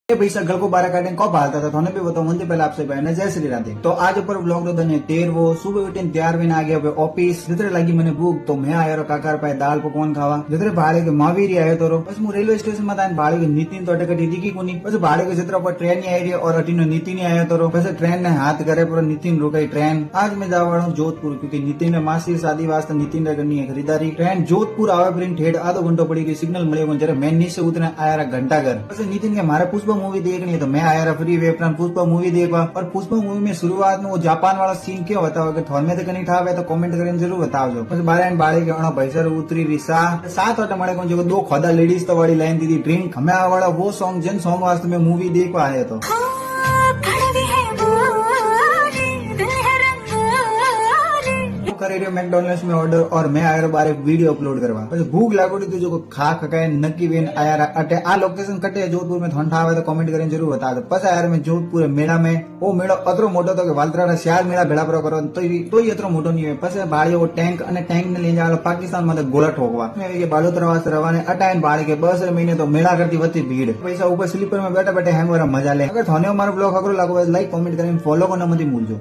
पैसा गल को बारह काटे कब हालता था थोने भी बताओ मंदिर पहले आपसे पहले जय श्री राधे। तो आज ऊपर ब्लॉग रो दने 13 सुबह उठीने तैयार भी आ गया ऑफिस जितने लगी मैंने भूख तो मैं आया रो काकार पाए दाल पकवान खावा जितने भाड़े के महावीर आयो तो रो बस मु रेलवे स्टेशन में था भाड़े के नितिन तो अटकटी दिखी कोनी बस भाड़े के चित्र पर ट्रेन आई रही और अटीनो नितिन आयो तो रो बस ट्रेन ने हाथ करे पर नितिन रुकाई ट्रेन। आज मैं जावा वाला हूं जोधपुर क्योंकि नितिन ने मासी शादी वास्ते नितिन ने करनी है खरीदारी। ट्रेन जोधपुर आवे पर ठेठ आधो घंटो पड़ी गई सिग्नल मिले जरा मैं नीचे उतरे आया घंटा घर बस नितिन के मारे पुष्पा मूवी देखनी है तो मैं आया रहा फ्री वे अपना पुष्पा मूवी देखवा। और पुष्पा मूवी में शुरुआत में वो जापान वाला सीन क्यों बताओ कि थोर में तो कहीं ठावे तो कमेंट करके जरूर बताओ। बस बारे बाड़े के अणो भैसर उतरी रिसा सात वाटे मळे को जो दो खोदा लेडीज तो वाली लाइन दी ड्रिंक हमें आ वाला वो सॉन्ग जिन सॉन्ग वास्ते में मूवी देखवा आया तो कर रही मैकडोनल्ड्स में ऑर्डर और मैं आया बार एक वीडियो अपलोड करवा પછી ભૂખ લાગોડી તો જો ખા ખકાય નક્કી વેન આયા અટે આ લોકેશન કટે जोधपुर में ठंडा आवे तो कमेंट કરીને जरूर बता दो। बस यार मैं जोधपुर मेला में वो मेड़ो अतरो मोटो तो कि वालतराड़ा श्याल मेला भेड़ा पर करो तो ही अतरो मोटो नहीं है। बस बाड़ी वो टैंक અને टैंक ने ले जावे पाकिस्तान में गोला ठोकवा ये बालोतरा वास्ते रवाने अटाइन बाड़ी के 2 महीने तो मेला करती वती भीड़ पैसा ऊपर स्लीपर में बैठे बैठे हैंगओवर मजा ले। अगर थाने हमारा ब्लॉग अगरो लागो लाइक कमेंट કરીને फॉलो करना मत भूलजो।